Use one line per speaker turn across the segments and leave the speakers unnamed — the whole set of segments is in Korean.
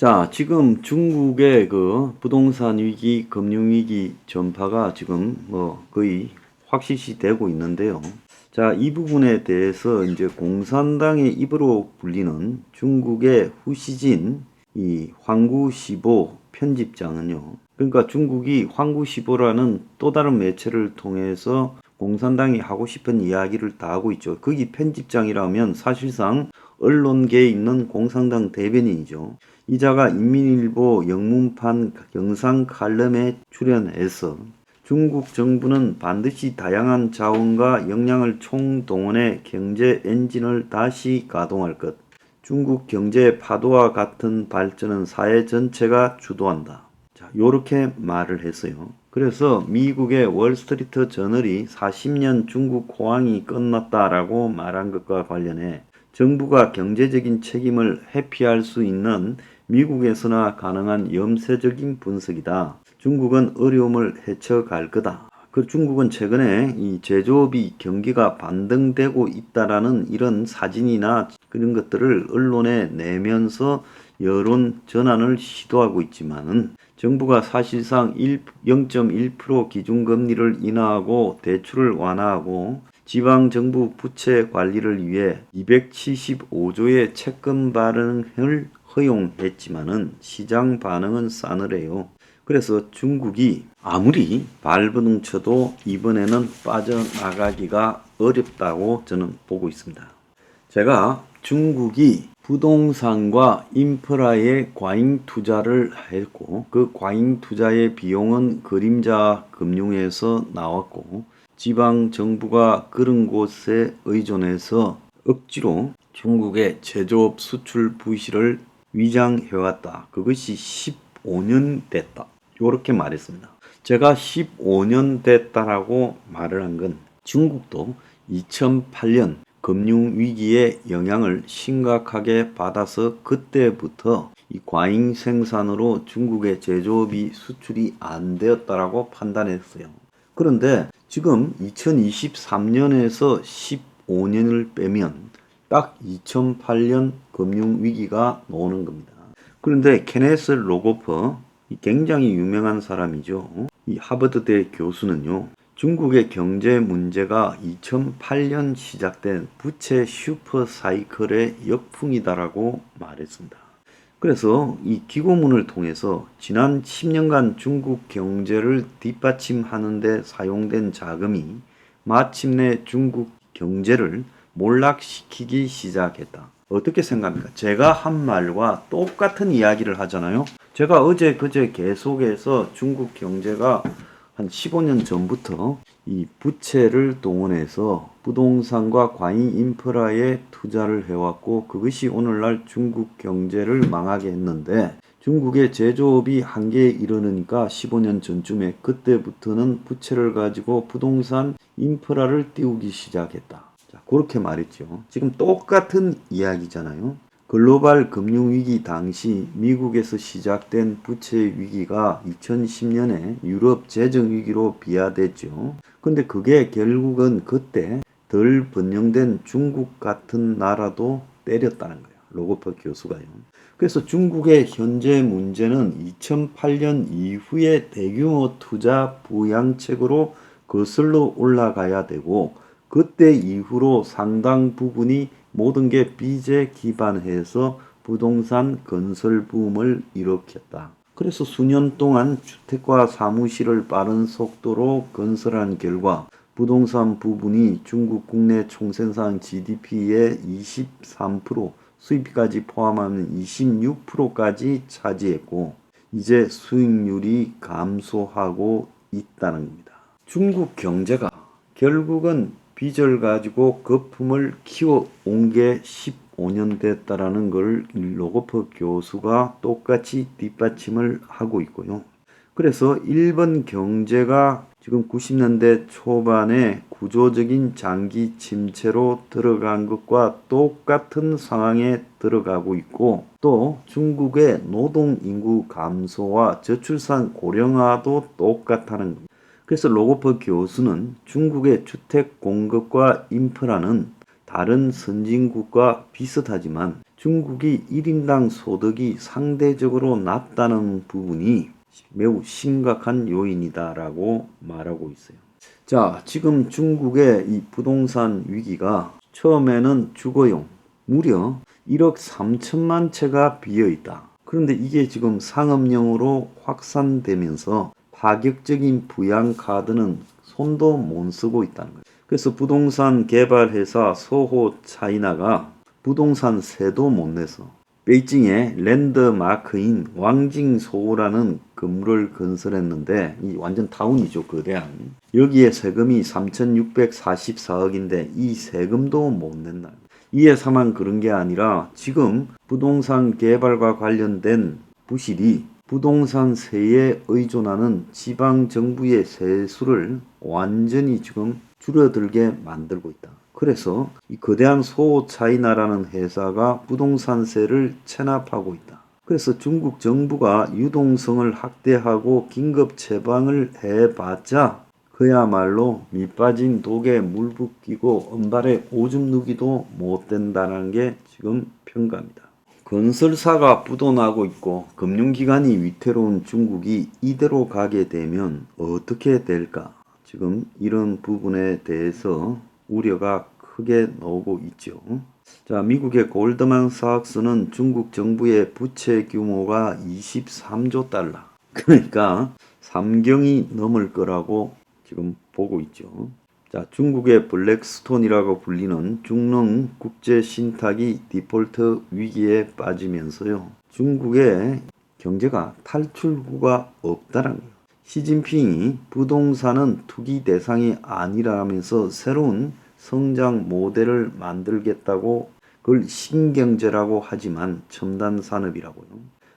자, 지금 중국의 그 부동산 위기, 금융 위기 전파가 지금 거의 확실시 되고 있는데요. 자, 이 부분에 대해서 이제 공산당의 입으로 불리는 중국의 후시진 이 황구시보 편집장은요. 그러니까 중국이 황구시보라는 또 다른 매체를 통해서 공산당이 하고 싶은 이야기를 다 하고 있죠. 거기 편집장이라면 사실상 언론계에 있는 공산당 대변인이죠. 이자가 인민일보 영문판 영상 칼럼에 출연해서 중국 정부는 반드시 다양한 자원과 역량을 총동원해 경제 엔진을 다시 가동할 것. 중국 경제의 파도와 같은 발전은 사회 전체가 주도한다. 자, 요렇게 말을 했어요. 그래서 미국의 월스트리트 저널이 40년 중국 호황이 끝났다라고 말한 것과 관련해 정부가 경제적인 책임을 회피할 수 있는 미국에서나 가능한 염세적인 분석이다. 중국은 어려움을 헤쳐갈 거다. 그 중국은 최근에 이 제조업이 경기가 반등되고 있다라는 이런 사진이나 그런 것들을 언론에 내면서 여론 전환을 시도하고 있지만은 정부가 사실상 0.1% 기준금리를 인하하고 대출을 완화하고 지방정부 부채 관리를 위해 275조의 채권 발행을 허용했지만은 시장 반응은 싸늘해요. 그래서 중국이 아무리 발버둥 쳐도 이번에는 빠져나가기가 어렵다고 저는 보고 있습니다. 제가 중국이 부동산과 인프라에 과잉 투자를 했고 그 과잉 투자의 비용은 그림자 금융에서 나왔고 지방 정부가 그런 곳에 의존해서 억지로 중국의 제조업 수출 부실을 위장해왔다. 그것이 15년 됐다. 이렇게 말했습니다. 제가 15년 됐다라고 말을 한 건 중국도 2008년 금융위기의 영향을 심각하게 받아서 그때부터 이 과잉 생산으로 중국의 제조업이 수출이 안 되었다라고 판단했어요. 그런데 지금 2023년에서 15년을 빼면 딱 2008년 금융위기가 나오는 겁니다. 그런데 케네스 로고퍼, 굉장히 유명한 사람이죠. 이 하버드대 교수는요. 중국의 경제 문제가 2008년 시작된 부채 슈퍼 사이클의 역풍이다라고 말했습니다. 그래서 이 기고문을 통해서 지난 10년간 중국 경제를 뒷받침하는 데 사용된 자금이 마침내 중국 경제를 몰락시키기 시작했다. 어떻게 생각합니까? 제가 한 말과 똑같은 이야기를 하잖아요. 제가 어제 그제 계속해서 중국 경제가 한 15년 전부터 이 부채를 동원해서 부동산과 과잉 인프라에 투자를 해왔고 그것이 오늘날 중국 경제를 망하게 했는데 중국의 제조업이 한계에 이르니까 15년 전쯤에 그때부터는 부채를 가지고 부동산 인프라를 띄우기 시작했다. 자, 그렇게 말했죠. 지금 똑같은 이야기잖아요. 글로벌 금융위기 당시 미국에서 시작된 부채 위기가 2010년에 유럽 재정위기로 비화됐죠. 근데 그게 결국은 그때 덜 번영된 중국 같은 나라도 때렸다는 거예요. 로고퍼 교수가요. 그래서 중국의 현재 문제는 2008년 이후에 대규모 투자 부양책으로 거슬러 올라가야 되고 그때 이후로 상당 부분이 모든 게 빚에 기반해서 부동산 건설 붐을 일으켰다. 그래서 수년 동안 주택과 사무실을 빠른 속도로 건설한 결과 부동산 부분이 중국 국내 총생산 GDP의 23%, 수입까지 포함하면 26%까지 차지했고 이제 수익률이 감소하고 있다는 겁니다. 중국 경제가 결국은 빚을 가지고 거품을 키워온 게 15년 됐다라는 걸 로고퍼 교수가 똑같이 뒷받침을 하고 있고요. 그래서 일본 경제가 지금 90년대 초반에 구조적인 장기 침체로 들어간 것과 똑같은 상황에 들어가고 있고 또 중국의 노동 인구 감소와 저출산 고령화도 똑같다는 겁니다. 그래서 로고퍼 교수는 중국의 주택 공급과 인프라는 다른 선진국과 비슷하지만 중국이 1인당 소득이 상대적으로 낮다는 부분이 매우 심각한 요인이다라고 말하고 있어요. 자, 지금 중국의 이 부동산 위기가 처음에는 주거용 무려 1억 3천만 채가 비어 있다. 그런데 이게 지금 상업용으로 확산되면서 파격적인 부양 카드는 손도 못 쓰고 있다는 거예요. 그래서 부동산 개발 회사 소호 차이나가 부동산 세도 못 내서 베이징의 랜드마크인 왕징소라는 건물을 건설했는데 이 완전 타운이죠. 거대한. 여기에 세금이 3,644억인데 이 세금도 못 낸다. 이 회사만 그런 게 아니라 지금 부동산 개발과 관련된 부실이 부동산세에 의존하는 지방정부의 세수를 완전히 지금 줄어들게 만들고 있다. 그래서 이 거대한 소차이나라는 회사가 부동산세를 체납하고 있다. 그래서 중국 정부가 유동성을 확대하고 긴급 처방을 해봤자 그야말로 밑빠진 독에 물 붓기고 은발에 오줌 누기도 못 된다는 게 지금 평가입니다. 건설사가 부도나고 있고 금융기관이 위태로운 중국이 이대로 가게 되면 어떻게 될까? 지금 이런 부분에 대해서 우려가 크게 나오고 있죠. 자, 미국의 골드만삭스는 중국 정부의 부채 규모가 23조 달러. 그러니까 3경이 넘을 거라고 지금 보고 있죠. 자, 중국의 블랙스톤이라고 불리는 중농 국제 신탁이 디폴트 위기에 빠지면서요. 중국의 경제가 탈출구가 없다는 거예요. 시진핑이 부동산은 투기 대상이 아니라면서 새로운 성장 모델을 만들겠다고 그걸 신경제라고 하지만 첨단 산업이라고요.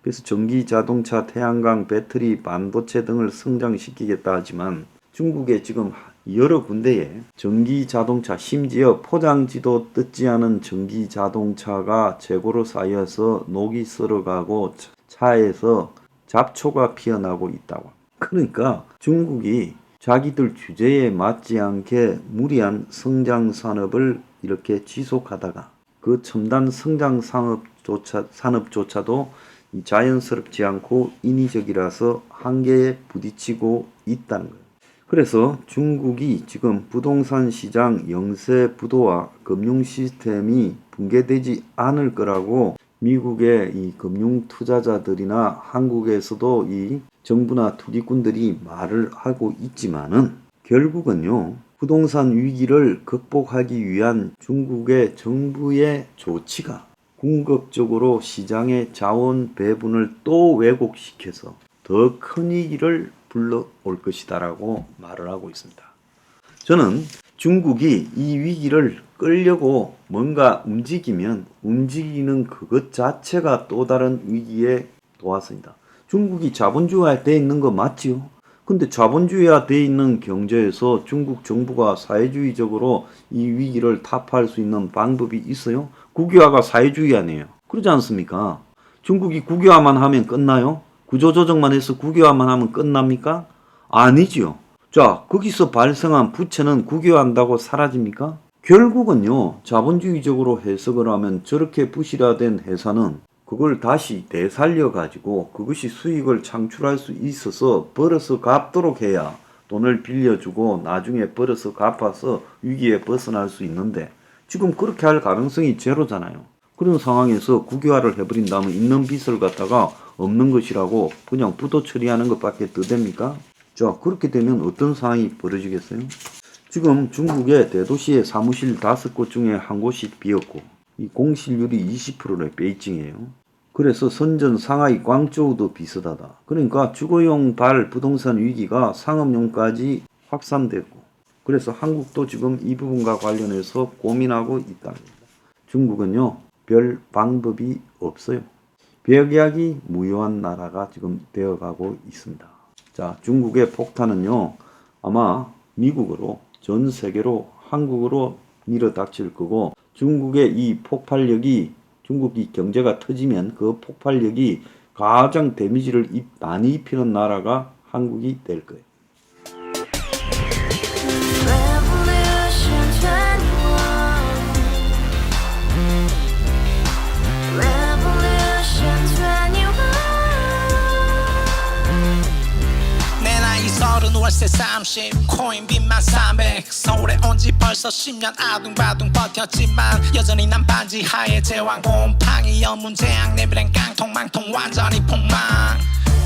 그래서 전기 자동차, 태양광, 배터리, 반도체 등을 성장시키겠다 하지만 중국에 지금 여러 군데에 전기 자동차, 심지어 포장지도 뜯지 않은 전기 자동차가 재고로 쌓여서 녹이 썰어가고 차에서 잡초가 피어나고 있다고. 그러니까 중국이 자기들 주제에 맞지 않게 무리한 성장 산업을 이렇게 지속하다가 그 첨단 성장 산업조차도 자연스럽지 않고 인위적이라서 한계에 부딪히고 있다는 거예요. 그래서 중국이 지금 부동산 시장 영세 부도와 금융 시스템이 붕괴되지 않을 거라고 미국의 이 금융 투자자들이나 한국에서도 이 정부나 투기꾼들이 말을 하고 있지만은 결국은요, 부동산 위기를 극복하기 위한 중국의 정부의 조치가 궁극적으로 시장의 자원 배분을 또 왜곡시켜서 더 큰 위기를 불러올 것이다라고 말을 하고 있습니다. 저는 중국이 이 위기를 끌려고 뭔가 움직이면 움직이는 그것 자체가 또 다른 위기에 도왔습니다. 중국이 자본주의화되어 있는 거 맞지요? 근데 자본주의화되어 있는 경제에서 중국 정부가 사회주의적으로 이 위기를 타파할 수 있는 방법이 있어요? 국유화가 사회주의 아니에요. 그러지 않습니까? 중국이 국유화만 하면 끝나요? 구조조정만 해서 국유화만 하면 끝납니까? 아니지요. 자, 거기서 발생한 부채는 국유화한다고 사라집니까? 결국은요, 자본주의적으로 해석을 하면 저렇게 부실화된 회사는 그걸 다시 되살려 가지고 그것이 수익을 창출할 수 있어서 벌어서 갚도록 해야 돈을 빌려주고 나중에 벌어서 갚아서 위기에 벗어날 수 있는데 지금 그렇게 할 가능성이 제로잖아요. 그런 상황에서 국유화를 해버린다면 있는 빚을 갖다가 없는 것이라고 그냥 부도 처리하는 것밖에 더 됩니까? 자, 그렇게 되면 어떤 상황이 벌어지겠어요? 지금 중국의 대도시의 사무실 5곳 중에 한 곳이 비었고 이 공실률이 20%래 베이징이에요. 그래서 선전, 상하이, 광저우도 비슷하다. 그러니까 주거용 부동산 위기가 상업용까지 확산되고 그래서 한국도 지금 이 부분과 관련해서 고민하고 있다는 겁니다. 중국은요, 별 방법이 없어요. 벽약이 무효한 나라가 지금 되어가고 있습니다. 자, 중국의 폭탄은요, 아마 미국으로 전 세계로 한국으로 밀어닥칠 거고 중국의 이 폭발력이 중국이 경제가 터지면 그 폭발력이 가장 데미지를 많이 입히는 나라가 한국이 될 거예요.
서른 월세 30 코인 빚만 300 서울에 온 지 벌써 10년 아둥바둥 버텼지만 여전히 난 반지 하에 제왕 곰팡이 연문제약 내비랭 깡통 망통 완전히 폭망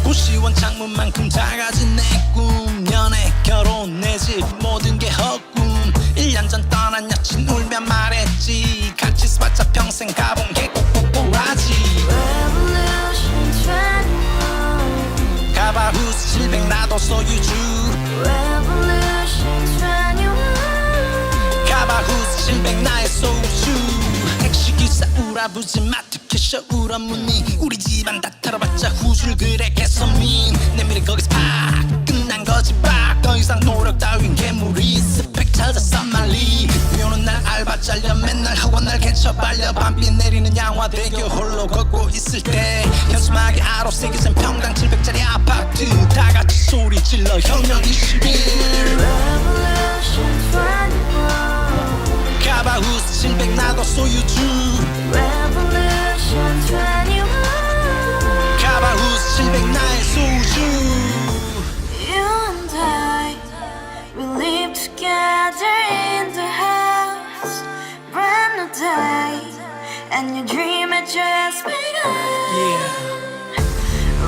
고시원 창문만큼 작아진 내 꿈 연애 결혼 내 집 모든 게 헛꿈 1년 전 떠난 여친 울며 말했지 같이 써봤자 평생 가본 게 꼭꼭꼭하지
Revolution 21
가바후스 700 나도 소유주
Revolution 21
가바후스 700 나의 소주 택시기사 우라부지 마트 캐셔 울어무니 우리 집안 다 털어봤자 후줄 그래 개선민 내 미래 거기서 팍 끝난 거지 팍더 이상 노력 따윈 괴물이 스펙 찾아서 말리 비오는 날 알바 잘려 맨날 학원 날 개쳐 발려 밤비 내리는 양화대교 홀로 걷고 있을 때 현수막에 아로 새겨진 평당 700짜리 아파트 다 같이 소리 질러 혁명 21
Revolution 21
가바후스 700 나도 소유주
Revolution 21
가바후스 700 나의 소주
You and I, we live together in the house Brand new day, and your dream had just begun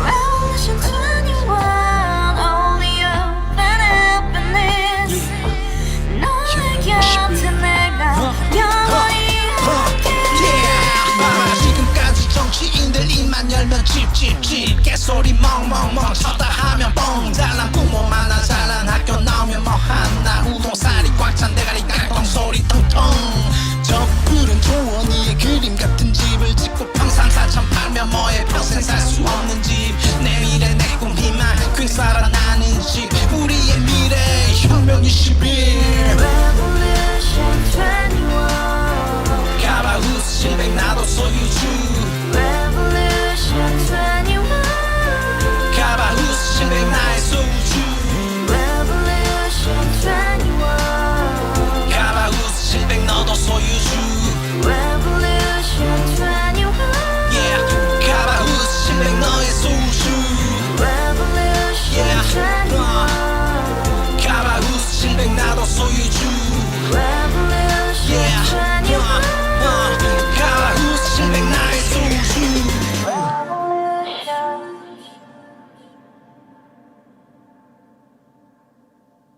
Revolution 21, only hope and happiness 너의 곁에 내가 영원히
지금까지 정치인들 입만 열면 찝찝찝 개소리 멍멍멍 쳤다 하면 뻥 잘난 부모 만나 잘난 학교 나오면 뭐 하나 우동살이 꽉 찬 대가리 깡통 소리 텅텅 저 푸른 조원이의 그림 같은 집을 짓고 평상사천 팔면 뭐해 평생 살 수 없는 집 내 미래 내 꿈 희망 그 살아나는 집 우리의 미래 혁명 21